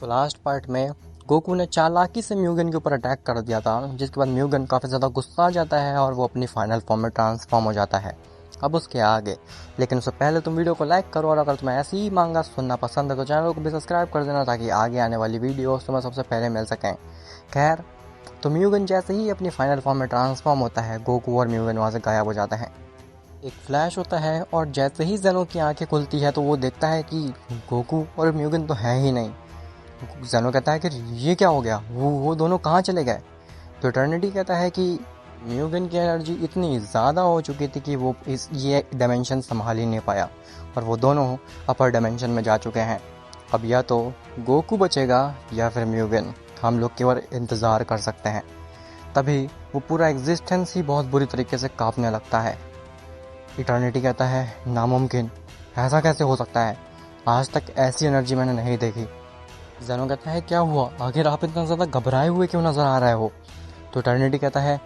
तो last part में Goku ने चालाकी से म्यूगन के ऊपर अटैक कर दिया था, जिसके बाद म्यूगन काफ़ी ज़्यादा गुस्सा आ जाता है और वो अपनी फाइनल फॉर्म में ट्रांसफॉर्म हो जाता है। अब उसके आगे, लेकिन उससे पहले तुम वीडियो को लाइक करो और अगर तुम्हें ऐसी ही मांगा सुनना पसंद है तो चैनल को भी सब्सक्राइब कर देना ताकि आगे आने वाली वीडियोस तुम्हें सबसे पहले मिल सकें। खैर, तो म्यूगन जैसे ही अपनी फाइनल फॉर्म में ट्रांसफॉर्म होता है, गोकू और म्यूगन वहाँ से गायब हो जाते हैं। एक फ्लैश होता है और जैसे ही ज़ेनो की आंखें खुलती है तो वो देखता है कि गोकू और म्यूगन तो है ही नहीं। ज़ेनो कहता है कि ये क्या हो गया, वो दोनों कहाँ चले गए। तो इटर्निटी कहता है कि म्यूगन की एनर्जी इतनी ज़्यादा हो चुकी थी कि वो ये डायमेंशन संभाल ही नहीं पाया और वो दोनों अपर डायमेंशन में जा चुके हैं। अब या तो गोकू बचेगा या फिर म्यूगन, हम लोग केवल इंतज़ार कर सकते हैं। तभी वो पूरा एग्जिस्टेंस ही बहुत बुरी तरीके से कांपने लगता है। इटर्निटी कहता है नामुमकिन, ऐसा कैसे हो सकता है, आज तक ऐसी एनर्जी मैंने नहीं देखी। ज़ेनो कहता है क्या हुआ, आखिर आप इतना ज़्यादा घबराए हुए क्यों नज़र आ रहे हो। तो इटर्निटी कहता है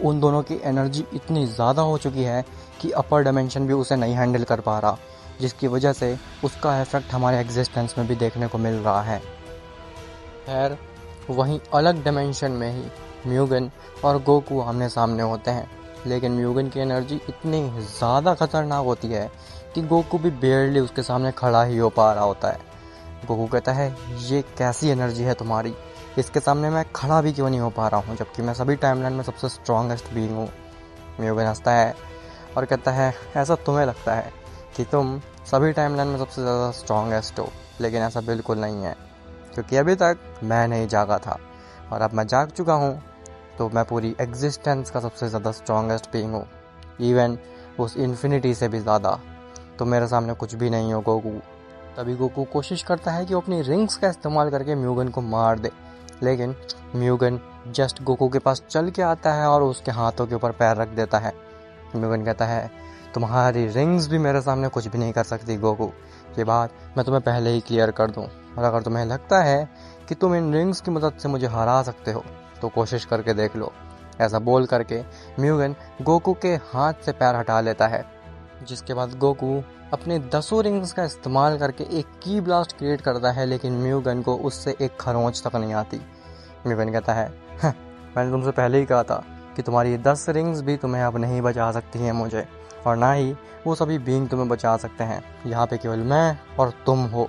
उन दोनों की एनर्जी इतनी ज़्यादा हो चुकी है कि अपर डायमेंशन भी उसे नहीं हैंडल कर पा रहा, जिसकी वजह से उसका इफेक्ट हमारे एग्जिस्टेंस में भी देखने को मिल रहा है। खैर, वहीं अलग डायमेंशन में ही म्यूगन और गोकू आमने सामने होते हैं, लेकिन म्यूगन की एनर्जी इतनी ज़्यादा खतरनाक होती है कि गोकू भी बेयरली उसके सामने खड़ा ही हो पा रहा होता है। गोकू कहता है ये कैसी एनर्जी है तुम्हारी, इसके सामने मैं खड़ा भी क्यों नहीं हो पा रहा हूँ जबकि मैं सभी टाइमलाइन में सबसे स्ट्रॉन्गेस्ट बीइंग हूँ। म्यूगन हंसता है और कहता है ऐसा तुम्हें लगता है कि तुम सभी टाइमलाइन में सबसे ज़्यादा स्ट्रॉन्गेस्ट हो, लेकिन ऐसा बिल्कुल नहीं है, क्योंकि अभी तक मैं नहीं जागा था और अब मैं जाग चुका हूँ, तो मैं पूरी एग्जिस्टेंस का सबसे ज़्यादा स्ट्रॉन्गेस्ट बीइंग हूँ, इवन उस इन्फिनिटी से भी ज़्यादा। तो मेरे सामने कुछ भी नहीं हो गोकू। तभी गोकू कोशिश करता है कि वो अपनी रिंग्स का इस्तेमाल करके म्यूगन को मार दे, लेकिन म्यूगन जस्ट गोकू के पास चल के आता है और उसके हाथों के ऊपर पैर रख देता है। म्यूगन कहता है तुम्हारी रिंग्स भी मेरे सामने कुछ भी नहीं कर सकती गोकू, ये बात मैं तुम्हें पहले ही क्लियर कर दूं, और अगर तुम्हें लगता है कि तुम इन रिंग्स की मदद से मुझे हरा सकते हो तो कोशिश करके देख लो। ऐसा बोल करके म्यूगन गोकू के हाथ से पैर हटा लेता है, जिसके बाद गोकू अपने 10 रिंग्स का इस्तेमाल करके एक की ब्लास्ट क्रिएट करता है, लेकिन म्यूगन को उससे एक खरोंच तक नहीं आती। म्यूगन कहता है मैंने तुमसे पहले ही कहा था कि तुम्हारी 10 रिंग्स भी तुम्हें अब नहीं बचा सकती हैं मुझे, और ना ही वो सभी बीइंग तुम्हें बचा सकते हैं, यहाँ पे केवल मैं और तुम हो।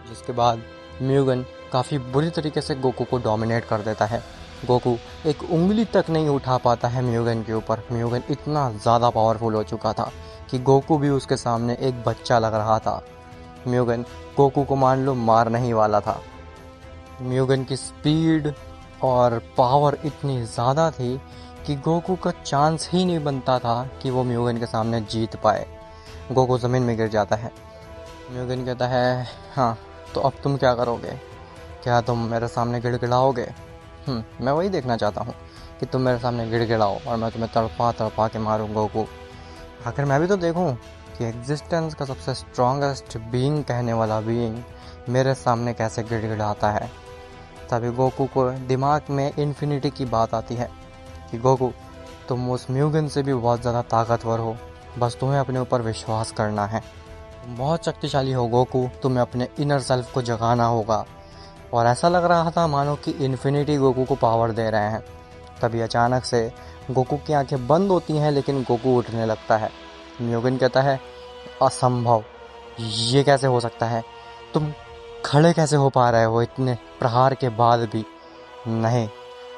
जिसके बाद म्यूगन काफ़ी बुरी तरीके से गोकू को डोमिनेट कर देता है। गोकू एक उंगली तक नहीं उठा पाता है म्यूगन के ऊपर। म्यूगन इतना ज़्यादा पावरफुल हो चुका था कि गोकू भी उसके सामने एक बच्चा लग रहा था। म्यूगन गोकू को मान लो मार नहीं वाला था। म्यूगन की स्पीड और पावर इतनी ज़्यादा थी कि गोकू का चांस ही नहीं बनता था कि वो म्यूगन के सामने जीत पाए। गोकू ज़मीन में गिर जाता है। म्यूगन कहता है हाँ, तो अब तुम क्या करोगे, क्या तुम मेरे सामने गिड़गिड़ाओगे। मैं वही देखना चाहता हूँ कि तुम मेरे सामने गिड़गिड़ाओ और मैं तुम्हें तड़पा तड़पा के मारूँ गोकू। आखिर मैं भी तो देखूं कि एग्जिस्टेंस का सबसे स्ट्रॉन्गेस्ट बीइंग कहने वाला बीइंग मेरे सामने कैसे गिड़गिड़ाता है। तभी गोकू को दिमाग में इन्फिनिटी की बात आती है कि गोकू तुम उस म्यूगन से भी बहुत ज़्यादा ताकतवर हो, बस तुम्हें अपने ऊपर विश्वास करना है। तुम बहुत शक्तिशाली हो गोकू, तुम्हें अपने इनर सेल्फ को जगाना होगा। और ऐसा लग रहा था मानो कि इन्फिनिटी गोकू को पावर दे रहे हैं। तभी अचानक से गोकू की आंखें बंद होती हैं, लेकिन गोकू उठने लगता है। म्यूगन कहता है असंभव, ये कैसे हो सकता है, तुम खड़े कैसे हो पा रहे हो इतने प्रहार के बाद भी। नहीं,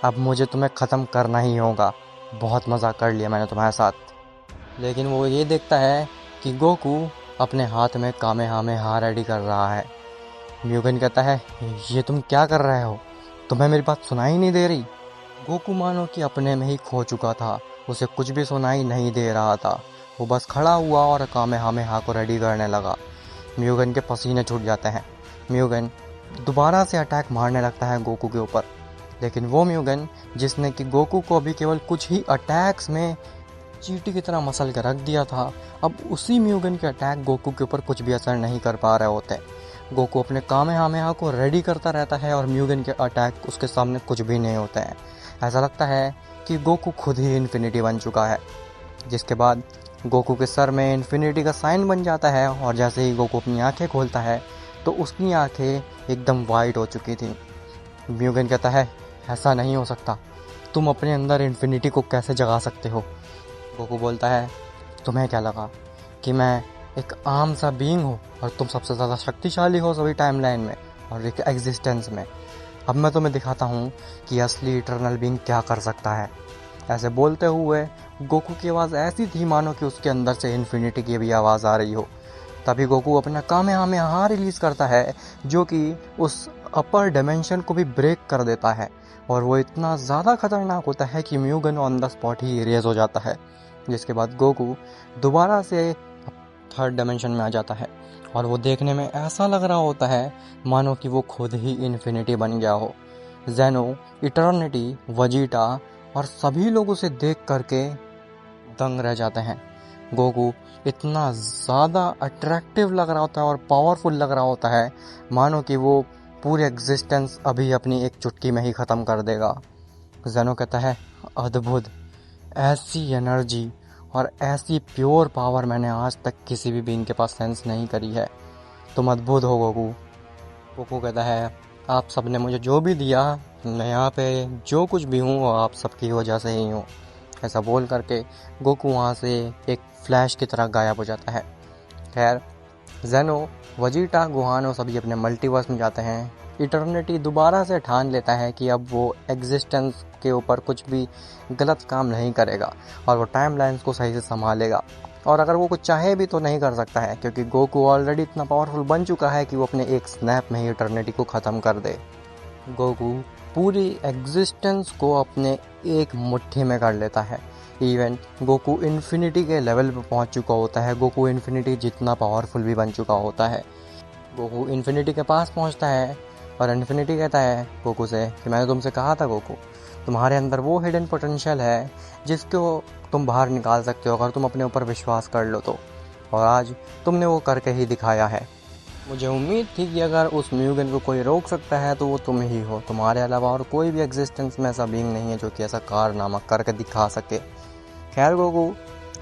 अब मुझे तुम्हें ख़त्म करना ही होगा, बहुत मज़ा कर लिया मैंने तुम्हारे साथ। लेकिन वो ये देखता है कि गोकू अपने हाथ में कामेहामेहा रेडी कर रहा है। म्यूगन कहता है ये तुम क्या कर रहे हो, तुम्हें मेरी बात सुनाई नहीं दे रही। गोकू मानो कि अपने में ही खो चुका था, उसे कुछ भी सुनाई नहीं दे रहा था। वो बस खड़ा हुआ और कामेहामेहा को रेडी करने लगा। म्यूगन के पसीने छूट जाते हैं। म्यूगन दोबारा से अटैक मारने लगता है गोकू के ऊपर, लेकिन वो म्यूगन जिसने कि गोकू को अभी केवल कुछ ही अटैक्स में चींटी की तरह मसल कर रख दिया था, अब उसी म्यूगन के अटैक गोकू के ऊपर कुछ भी असर नहीं कर पा रहे होते। गोकू अपने कामेहामेहा को रेडी करता रहता है और म्यूगन के अटैक उसके सामने कुछ भी नहीं होते हैं। ऐसा लगता है कि गोकू खुद ही इन्फिनिटी बन चुका है। जिसके बाद गोकू के सर में इन्फिनिटी का साइन बन जाता है और जैसे ही गोकू अपनी आंखें खोलता है तो उसकी आंखें एकदम वाइट हो चुकी थी। म्यूगन कहता है ऐसा नहीं हो सकता, तुम अपने अंदर इन्फिनिटी को कैसे जगा सकते हो। गोकू बोलता है तुम्हें क्या लगा कि मैं एक आम सा बीइंग हूँ और तुम सबसे ज़्यादा शक्तिशाली हो सभी टाइमलाइन में और एक एग्जिस्टेंस में। अब मैं तुम्हें दिखाता हूँ कि असली इटर्नल बीइंग क्या कर सकता है। ऐसे बोलते हुए गोकू की आवाज़ ऐसी थी मानो कि उसके अंदर से इन्फिनिटी की भी आवाज़ आ रही हो। तभी गोकू अपना कामेहामेहा रिलीज़ करता है जो कि उस अपर डायमेंशन को भी ब्रेक कर देता है और वो इतना ज़्यादा खतरनाक होता है कि म्यूगन ऑन द स्पॉट ही इरेज हो जाता है। जिसके बाद गोकू दोबारा से थर्ड डायमेंशन में आ जाता है और वो देखने में ऐसा लग रहा होता है मानो कि वो खुद ही इन्फिनिटी बन गया हो। ज़ेनो, इटर्निटी, वजीटा और सभी लोग उसे देख करके दंग रह जाते हैं। गोकू इतना ज़्यादा अट्रैक्टिव लग रहा होता है और पावरफुल लग रहा होता है मानो कि वो पूरे एग्जिस्टेंस अभी अपनी एक चुटकी में ही ख़त्म कर देगा। ज़ेनो कहता है अद्भुत, ऐसी एनर्जी और ऐसी प्योर पावर मैंने आज तक किसी भी बीइंग के पास सेंस नहीं करी है। तुम अद्भुत हो गोकू। गोकू कहता है आप सब ने मुझे जो भी दिया, मैं यहाँ पे जो कुछ भी हूँ वो आप सबकी वजह से ही हूँ। ऐसा बोल करके गोकू वहाँ से एक फ्लैश की तरह गायब हो जाता है। खैर ज़ेनो, वजीटा, गुहानो सभी अपने मल्टीवर्स में जाते हैं। इटर्निटी दोबारा से ठान लेता है कि अब वो एग्जिस्टेंस के ऊपर कुछ भी गलत काम नहीं करेगा और वो टाइम लाइन्स को सही से संभालेगा। और अगर वो कुछ चाहे भी तो नहीं कर सकता है क्योंकि गोकू ऑलरेडी इतना पावरफुल बन चुका है कि वो अपने एक स्नैप में ही इटर्निटी को ख़त्म कर दे। गोकू पूरी एग्जिस्टेंस को अपने एक मुट्ठी में कर लेता है। इवन गोकू इन्फिनिटी के लेवल पे पहुंच चुका होता है। गोकू इन्फिनिटी जितना पावरफुल भी बन चुका होता है। गोकू इन्फिनिटी के पास पहुंचता है और इन्फिनिटी कहता है गोकू से कि मैंने तुमसे कहा था गोकू, तुम्हारे अंदर वो हिडन पोटेंशियल है जिसको तुम बाहर निकाल सकते हो अगर तुम अपने ऊपर विश्वास कर लो तो, और आज तुमने वो करके ही दिखाया है। मुझे उम्मीद थी कि अगर उस म्यूगन को कोई रोक सकता है तो वो तुम ही हो। तुम्हारे अलावा और कोई भी एग्जिस्टेंस में ऐसा बीइंग नहीं है जो कि ऐसा कारनामा करके दिखा सके। खैर गोकू,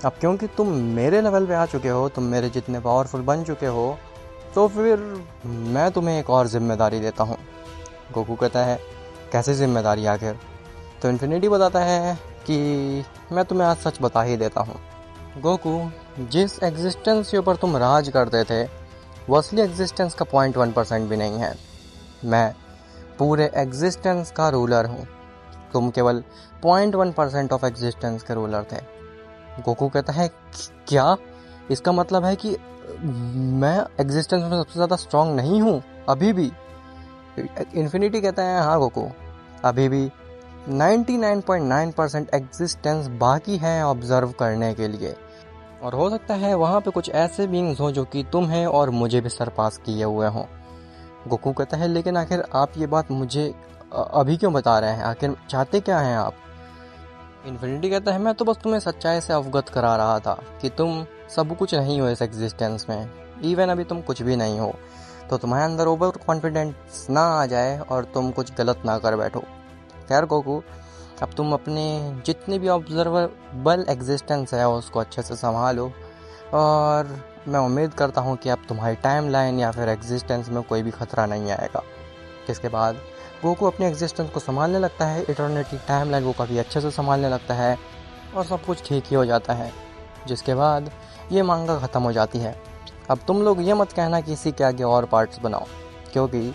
अब क्योंकि तुम मेरे लेवल पे आ चुके हो, तुम मेरे जितने पावरफुल बन चुके हो, तो फिर मैं तुम्हें एक और जिम्मेदारी देता हूँ। गोकू कहता है कैसी जिम्मेदारी आखिर? तो इन्फिनिटी बताता है कि मैं तुम्हें आज सच बता ही देता हूँ। गोकू, जिस एग्जिस्टेंस के ऊपर तुम राज करते थे वो असली एग्जिस्टेंस का 0.1% भी नहीं है। मैं पूरे एग्जिस्टेंस का रूलर हूँ, तुम केवल 0.1% ऑफ एग्जिस्टेंस के रूलर थे। गोकू कहता है क्या? इसका मतलब है कि मैं एग्जिस्टेंस में सबसे ज़्यादा स्ट्रांग नहीं हूँ अभी भी? इन्फिनिटी कहता है हाँ गोकू, अभी भी 99.9% एग्जिस्टेंस बाकी है ऑब्जर्व करने के लिए, और हो सकता है वहाँ पे कुछ ऐसे बीइंग्स हो जो कि तुम्हें और मुझे भी सरपास किए हुए हों। गोकू कहता है लेकिन आखिर आप ये बात मुझे अभी क्यों बता रहे हैं? आखिर चाहते क्या हैं आप? इन्फिनिटी कहता है मैं तो बस तुम्हें सच्चाई से अवगत करा रहा था कि तुम सब कुछ नहीं हो इस एग्जिस्टेंस में। इवन अभी तुम कुछ भी नहीं हो, तो तुम्हारे अंदर ओवर कॉन्फिडेंस ना आ जाए और तुम कुछ गलत ना कर बैठो। खैर गोकू, अब तुम अपने जितनी भी ऑब्जर्वेबल एग्जिस्टेंस है उसको अच्छे से संभालो, और मैं उम्मीद करता हूँ कि अब तुम्हारी टाइम लाइन या फिर एग्जिस्टेंस में कोई भी खतरा नहीं आएगा। जिसके बाद गोकू अपने एग्जिस्टेंस को संभालने लगता है, इटर्निटी टाइम लाइन को काफ़ी अच्छे से संभालने लगता है और सब कुछ ठीक ही हो जाता है। जिसके बाद ये मांगा ख़त्म हो जाती है। अब तुम लोग ये मत कहना कि इसी के आगे और पार्ट्स बनाओ, क्योंकि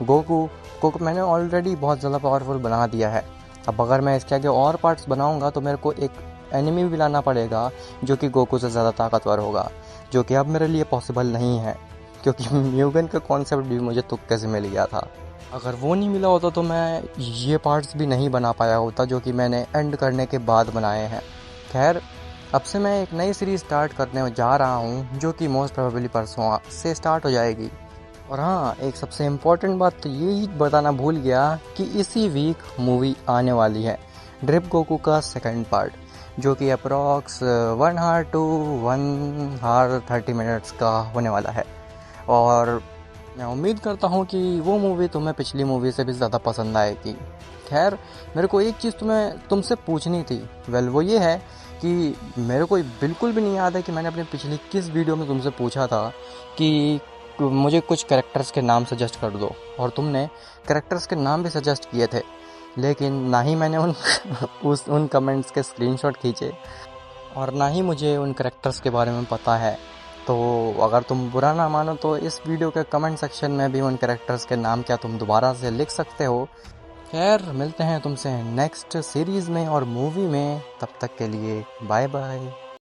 गोकू को मैंने ऑलरेडी बहुत ज़्यादा पावरफुल बना दिया है। अब अगर मैं इसके आगे और पार्ट्स बनाऊंगा तो मेरे को एक एनिमी भी लाना पड़ेगा जो कि गोकू से ज़्यादा ताकतवर होगा, जो कि अब मेरे लिए पॉसिबल नहीं है क्योंकि म्यूगन का कॉन्सेप्ट भी मुझे तुक्के से मिल गया था। अगर वो नहीं मिला होता तो मैं ये पार्ट्स भी नहीं बना पाया होता जो कि मैंने एंड करने के बाद बनाए हैं। खैर, अब से मैं एक नई सीरीज़ स्टार्ट करने जा रहा हूँ जो कि मोस्ट प्रोबेबली परसों से स्टार्ट हो जाएगी। और हाँ, एक सबसे इम्पॉर्टेंट बात तो यही बताना भूल गया कि इसी वीक मूवी आने वाली है ड्रिप गोकू का सेकंड पार्ट, जो कि approx 1 hour to 1 hour 30 minutes का होने वाला है। और मैं उम्मीद करता हूँ कि वो मूवी तुम्हें पिछली मूवी से भी ज़्यादा पसंद आएगी। खैर, मेरे को एक चीज़ तुमसे पूछनी थी। वो ये है कि मेरे को बिल्कुल भी नहीं याद है कि मैंने अपनी पिछली किस वीडियो में तुमसे पूछा था कि मुझे कुछ कैरेक्टर्स के नाम सजेस्ट कर दो। और तुमने कैरेक्टर्स के नाम भी सजेस्ट किए थे, लेकिन ना ही मैंने उन कमेंट्स के स्क्रीनशॉट खींचे और ना ही मुझे उन कैरेक्टर्स के बारे में पता है। तो अगर तुम बुरा ना मानो तो इस वीडियो के कमेंट सेक्शन में भी उन कैरेक्टर्स के नाम क्या तुम दोबारा से लिख सकते हो। खैर, मिलते हैं तुमसे नेक्स्ट सीरीज़ में और मूवी में, तब तक के लिए बाय बाय।